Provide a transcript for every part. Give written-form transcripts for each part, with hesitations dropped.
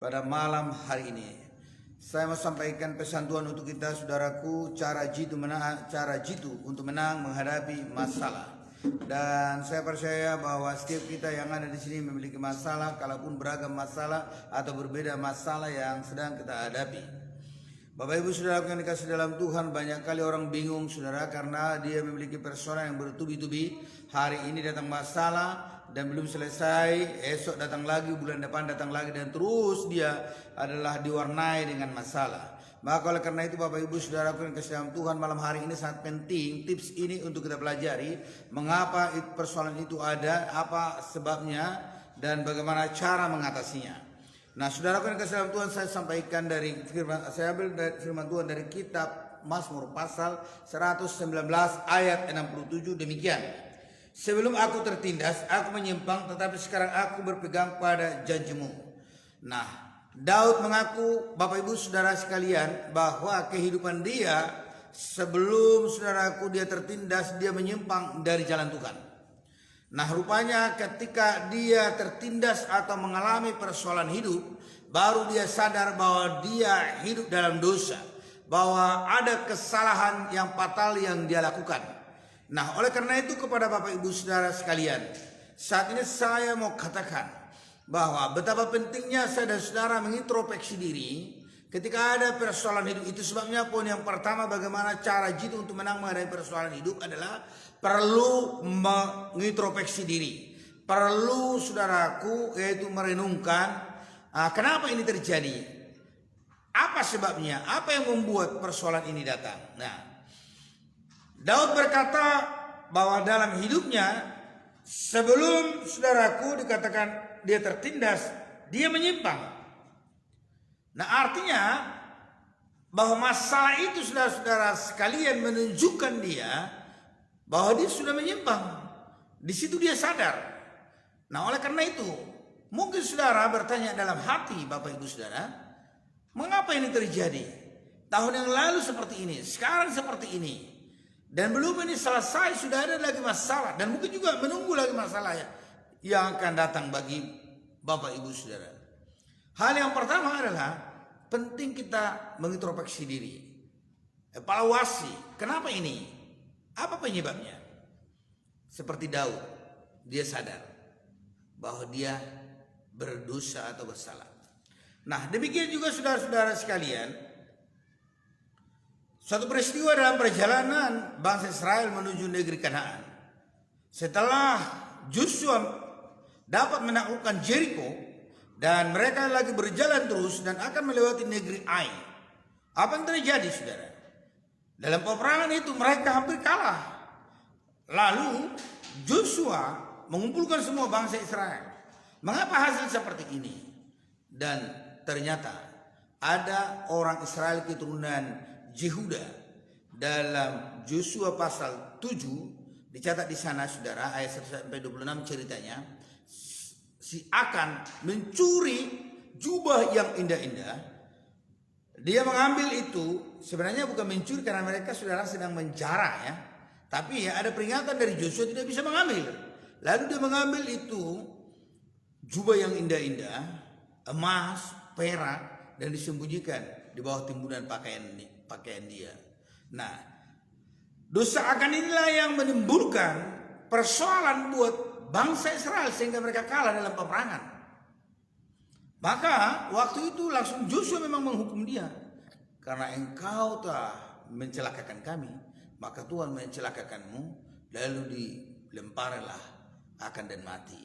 Pada malam hari ini saya mau sampaikan pesan Tuhan untuk kita, saudaraku, cara jitu untuk menang menghadapi masalah. Dan saya percaya bahwa setiap kita yang ada di sini memiliki masalah, kalaupun beragam masalah atau berbeda masalah yang sedang kita hadapi. Bapak Ibu Saudara yang dikasih dalam Tuhan, banyak kali orang bingung saudara karena dia memiliki persoalan yang bertubi-tubi. Hari ini datang masalah dan belum selesai, esok datang lagi, bulan depan datang lagi, dan terus dia adalah diwarnai dengan masalah. Maka oleh karena itu Bapak Ibu Saudara yang dikasih dalam Tuhan, malam hari ini sangat penting tips ini untuk kita pelajari. Mengapa persoalan itu ada, apa sebabnya, dan bagaimana cara mengatasinya. Nah, saudara yang dikasih dalam Tuhan, saya sampaikan dari firman, saya ambil dari firman Tuhan dari kitab Mazmur pasal 119 ayat 67 demikian. Sebelum aku tertindas, aku menyimpang, tetapi sekarang aku berpegang pada janjimu. Nah, Daud mengaku, Bapak Ibu Saudara sekalian, bahwa kehidupan dia sebelum saudaraku dia tertindas, dia menyimpang dari jalan Tuhan. Nah, rupanya ketika dia tertindas atau mengalami persoalan hidup, baru dia sadar bahwa dia hidup dalam dosa, bahwa ada kesalahan yang fatal yang dia lakukan. Nah, oleh karena itu kepada Bapak Ibu Saudara sekalian, saat ini saya mau katakan bahwa betapa pentingnya saya dan saudara mengintrospeksi diri ketika ada persoalan hidup. Itu sebabnya poin yang pertama, bagaimana cara jitu untuk menang menghadapi persoalan hidup adalah perlu mengintrospeksi diri. Perlu saudaraku yaitu merenungkan kenapa ini terjadi, apa sebabnya, apa yang membuat persoalan ini datang. Nah, Daud berkata bahwa dalam hidupnya sebelum saudaraku dikatakan dia tertindas, dia menyimpang. Nah, artinya bahwa masalah itu saudara-saudara sekalian menunjukkan dia bahwa dia sudah menyimpang. Di situ dia sadar. Nah, oleh karena itu mungkin saudara bertanya dalam hati, Bapak Ibu Saudara, mengapa ini terjadi? Tahun yang lalu seperti ini, sekarang seperti ini, dan belum ini selesai sudah ada lagi masalah, dan mungkin juga menunggu lagi masalah yang akan datang bagi Bapak Ibu Saudara. Hal yang pertama adalah penting kita mengintrospeksi diri, evaluasi. Kenapa ini? Apa penyebabnya? Seperti Daud, dia sadar bahwa dia berdosa atau bersalah. Nah, demikian juga saudara-saudara sekalian, suatu peristiwa dalam perjalanan bangsa Israel menuju negeri Kanaan. Setelah Joshua dapat menaklukkan Jericho dan mereka lagi berjalan terus dan akan melewati negeri Ai, apa yang terjadi saudara? Dalam peperangan itu mereka hampir kalah. Lalu Joshua mengumpulkan semua bangsa Israel. Mengapa hasil seperti ini? Dan ternyata ada orang Israel keturunan Yehuda. Dalam Joshua pasal 7 dicatat di sana saudara, ayat 1 sampai 26 ceritanya, si Akan mencuri jubah yang indah-indah. Dia mengambil itu, sebenarnya bukan mencuri karena mereka saudara sedang menjarah ya. Tapi ya ada peringatan dari Joshua tidak bisa mengambil. Lalu dia mengambil itu jubah yang indah-indah, emas, perak, dan disembunyikan di bawah timbunan pakaian dia. Nah, dosa Akan inilah yang menimbulkan persoalan buat bangsa Israel sehingga mereka kalah dalam peperangan. Maka waktu itu langsung Joshua memang menghukum dia. Karena engkau telah mencelakakan kami, maka Tuhan mencelakakanmu, lalu dilemparilah Akan dan mati.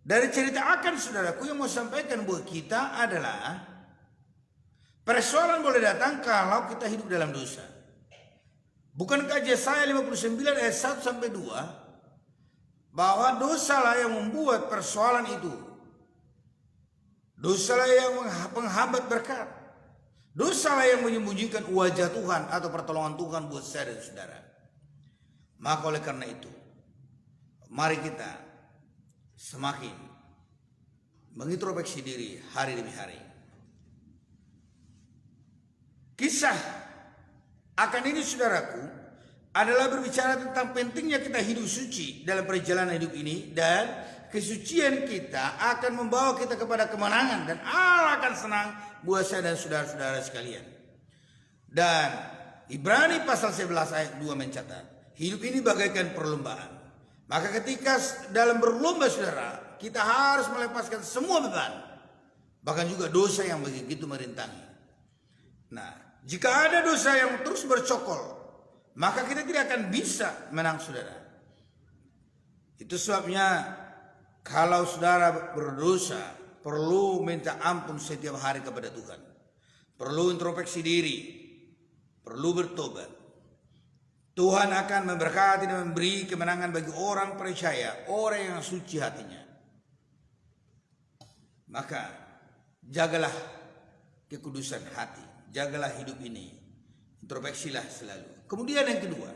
Dari cerita Akan saudaraku, yang mau sampaikan buat kita adalah persoalan boleh datang kalau kita hidup dalam dosa. Bukankah Yesaya 59 ayat 1 sampai 2 bahwa dosalah yang membuat persoalan itu. Dosalah yang menghambat berkat. Dosalah yang menyembunyikan wajah Tuhan atau pertolongan Tuhan buat saya dan saudara. Maka oleh karena itu, mari kita semakin mengintrospeksi diri hari demi hari. Kisah Akan ini saudaraku adalah berbicara tentang pentingnya kita hidup suci dalam perjalanan hidup ini, dan kesucian kita akan membawa kita kepada kemenangan, dan Allah akan senang buat saya dan saudara-saudara sekalian. Dan Ibrani pasal 11 ayat 2 mencatat, hidup ini bagaikan perlombaan. Maka ketika dalam berlomba saudara, kita harus melepaskan semua beban, bahkan juga dosa yang begitu merintangi. Nah, jika ada dosa yang terus bercokol, maka kita tidak akan bisa menang saudara. Itu sebabnya kalau saudara berdosa, perlu minta ampun setiap hari kepada Tuhan. Perlu introspeksi diri, perlu bertobat. Tuhan akan memberkati dan memberi kemenangan bagi orang percaya, orang yang suci hatinya. Maka jagalah kekudusan hati, jagalah hidup ini, introspeksilah selalu. Kemudian yang kedua,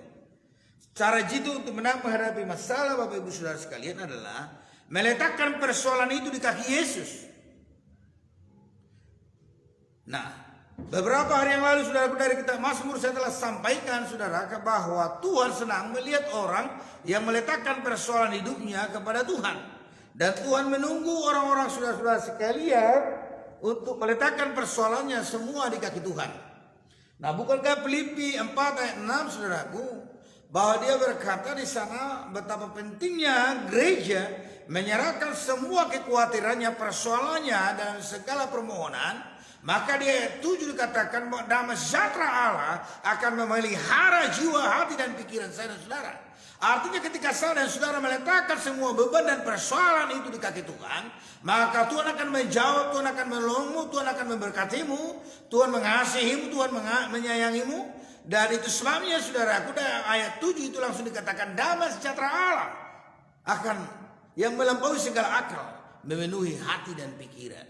cara jitu untuk menang menghadapi masalah Bapak Ibu Saudara sekalian adalah meletakkan persoalan itu di kaki Yesus. Nah, beberapa hari yang lalu saudara dari kitab Mazmur saya telah sampaikan saudara bahwa Tuhan senang melihat orang yang meletakkan persoalan hidupnya kepada Tuhan. Dan Tuhan menunggu orang-orang saudara-saudara sekalian untuk meletakkan persoalannya semua di kaki Tuhan. Nah, bukankah Filipi 4 ayat 6 saudaraku, bahwa dia berkata di sana betapa pentingnya gereja menyerahkan semua kekhawatirannya, persoalannya dan segala permohonan. Maka di ayat 7 dikatakan bahwa damai sejahtera Allah akan memelihara jiwa, hati dan pikiran saya dan saudara. Artinya ketika saya dan saudara meletakkan semua beban dan persoalan itu di kaki Tuhan, maka Tuhan akan menjawab, Tuhan akan menolongmu, Tuhan akan memberkatimu, Tuhan mengasihimu, Tuhan menyayangimu. Dan itu sebabnya saudaraku, dari ayat 7 itu langsung dikatakan damai sejahtera Allah akan yang melampaui segala akal memenuhi hati dan pikiran.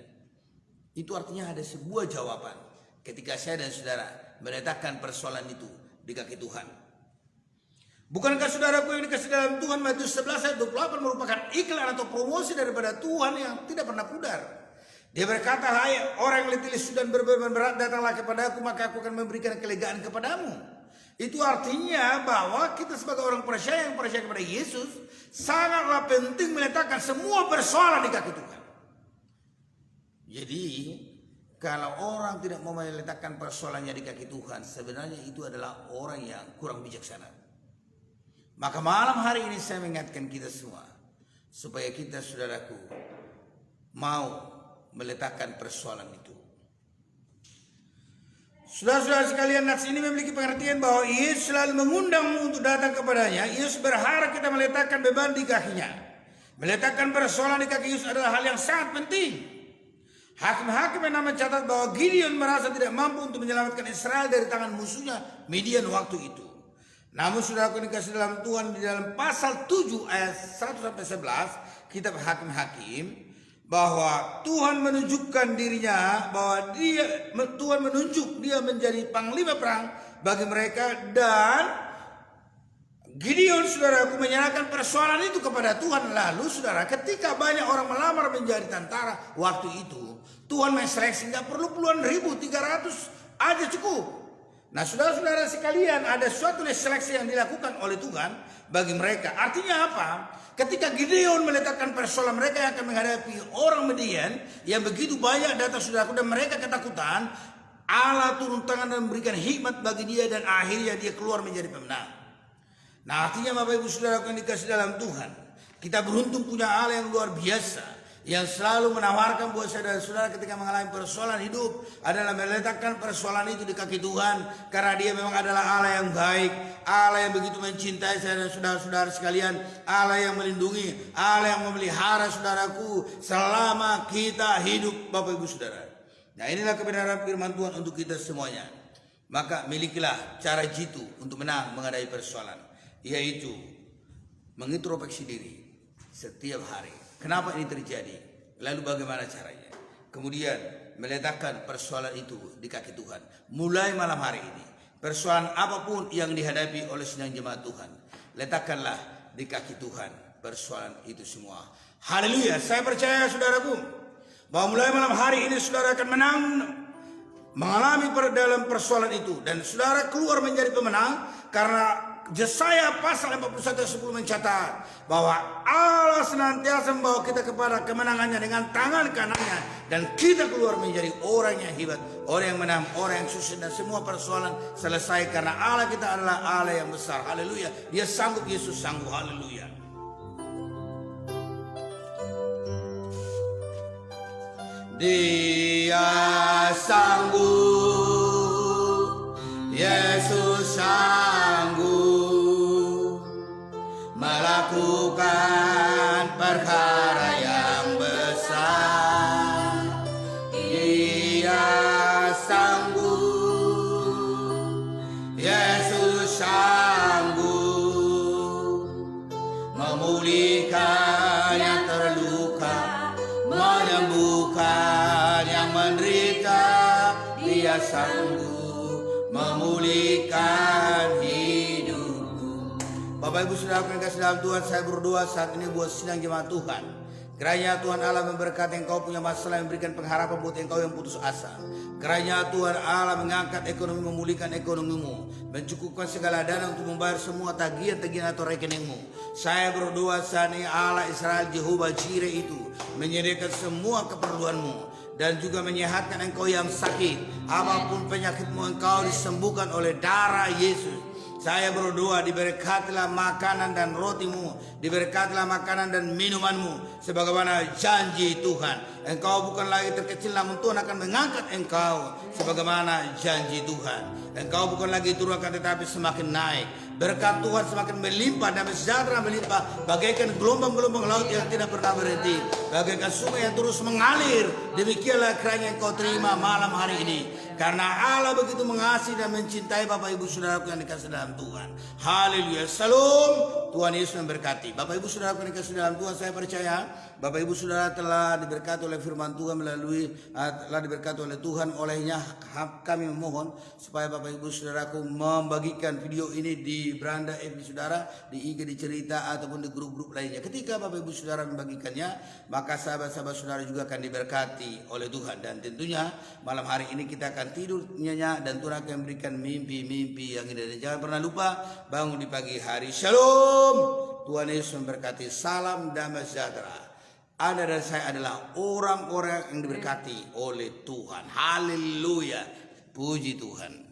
Itu artinya ada sebuah jawaban ketika saya dan saudara meletakkan persoalan itu di kaki Tuhan. Bukankah saudaraku yang dikasih dalam Tuhan, Matius 11 ayat 28 merupakan iklan atau promosi daripada Tuhan yang tidak pernah pudar. Dia berkata, hai orang yang letih lesu dan berbeban berat, datanglah kepadaku, maka aku akan memberikan kelegaan kepadamu. Itu artinya bahwa kita sebagai orang percaya yang percaya kepada Yesus sangatlah penting meletakkan semua persoalan di kaki Tuhan. Jadi kalau orang tidak mau meletakkan persoalannya di kaki Tuhan, sebenarnya itu adalah orang yang kurang bijaksana. Maka malam hari ini saya mengingatkan kita semua, supaya kita saudaraku mau meletakkan persoalan itu. Saudara-saudara sekalian, nats ini memiliki pengertian bahwa Yesus selalu mengundangmu untuk datang kepadanya. Yesus berharap kita meletakkan beban di kakinya. Meletakkan persoalan di kaki Yesus adalah hal yang sangat penting. Hakim-hakim yang mencatat bahwa Gideon merasa tidak mampu untuk menyelamatkan Israel dari tangan musuhnya Midian waktu itu. Namun saudaraku dikasih dalam Tuhan, di dalam pasal 7 ayat 1-11 kitab Hakim-hakim, bahwa Tuhan menunjukkan dirinya, bahwa Tuhan menunjuk dia menjadi panglima perang bagi mereka. Dan Gideon saudaraku menyerahkan persoalan itu kepada Tuhan. Lalu saudara, ketika banyak orang melamar menjadi tentara waktu itu, Tuhan menseleksi, nggak perlu puluhan ribu, 300 aja cukup. Nah saudara-saudara sekalian, ada suatu seleksi yang dilakukan oleh Tuhan bagi mereka. Artinya apa? Ketika Gideon meletakkan persoalan mereka yang akan menghadapi orang Midian yang begitu banyak datang saudaraku, dan mereka ketakutan, Allah turun tangan dan memberikan hikmat bagi dia, dan akhirnya dia keluar menjadi pemenang. Nah artinya Bapak Ibu Saudara yang dikasih dalam Tuhan, kita beruntung punya Allah yang luar biasa, yang selalu menawarkan buat saudara-saudara ketika mengalami persoalan hidup adalah meletakkan persoalan itu di kaki Tuhan. Karena dia memang adalah Allah yang baik, Allah yang begitu mencintai saya dan saudara-saudara sekalian, Allah yang melindungi, Allah yang memelihara saudaraku selama kita hidup Bapak Ibu Saudara. Nah inilah kebenaran firman Tuhan untuk kita semuanya. Maka milikilah cara jitu untuk menang menghadapi persoalan, yaitu mengintrospeksi diri setiap hari. Kenapa ini terjadi? Lalu bagaimana caranya? Kemudian meletakkan persoalan itu di kaki Tuhan. Mulai malam hari ini, persoalan apapun yang dihadapi oleh sedang jemaat Tuhan, letakkanlah di kaki Tuhan persoalan itu semua. Haleluya. Saya percaya saudaraku, bahwa mulai malam hari ini saudara akan menang mengalami dalam persoalan itu, dan saudara keluar menjadi pemenang karena Yesaya pasal 41 ayat 10 mencatat bahwa Allah senantiasa membawa kita kepada kemenangannya dengan tangan kanannya, dan kita keluar menjadi orang yang hebat, orang yang menang, orang yang sukses, dan semua persoalan selesai karena Allah kita adalah Allah yang besar. Haleluya. Dia sanggup, Yesus sanggup. Haleluya. Dia sanggup, Yesus sanggup melakukan perkara yang besar. Dia sanggup, Yesus sanggup memulihkan yang terluka, menyembuhkan yang menderita. Dia sanggup memulihkan hidupku. Bapak Ibu Saudara yang kasih dalam Tuhan, saya berdoa saat ini buat sidang jemaat Tuhan. Kiranya Tuhan Allah memberkati engkau punya masalah, memberikan pengharapan buat engkau yang putus asa. Kiranya Tuhan Allah mengangkat ekonomi, memulihkan ekonomimu, mencukupkan segala dana untuk membayar semua tagihan-tagihan atau rekeningmu. Saya berdoa saat ini Allah Israel Jehovah Jireh itu menyediakan semua keperluanmu dan juga menyehatkan engkau yang sakit. Apapun penyakitmu, engkau disembuhkan oleh darah Yesus. Saya berdoa, diberkatilah makanan dan rotimu, diberkatilah makanan dan minumanmu, sebagaimana janji Tuhan. Engkau bukan lagi terkecil, namun Tuhan akan mengangkat engkau sebagaimana janji Tuhan. Engkau bukan lagi turun, tetapi semakin naik. Berkat Tuhan semakin melimpah dan sejahtera melimpah, bagaikan gelombang-gelombang laut yang tidak pernah berhenti, bagaikan sungai yang terus mengalir. Demikianlah kiranya engkau terima malam hari ini, karena Allah begitu mengasihi dan mencintai Bapak Ibu Saudara yang dikasih dalam Tuhan. Haleluya. Salam. Tuhan Yesus memberkati. Bapak Ibu Saudara yang dikasih dalam Tuhan, saya percaya Bapak Ibu Saudara telah diberkati oleh firman Tuhan, telah diberkati oleh Tuhan. Olehnya kami memohon supaya Bapak Ibu Saudaraku membagikan video ini di beranda FB Saudara, di IG, di cerita, ataupun di grup-grup lainnya. Ketika Bapak Ibu Saudara membagikannya, maka sahabat-sahabat Saudara juga akan diberkati oleh Tuhan. Dan tentunya malam hari ini kita akan tidur nyenyak, dan Tuhan akan memberikan mimpi-mimpi yang indah. Dan jangan pernah lupa bangun di pagi hari. Shalom. Tuhan Yesus memberkati. Salam damai sejahtera. Anda dan saya adalah orang-orang yang diberkati oleh Tuhan. Haleluya. Puji Tuhan.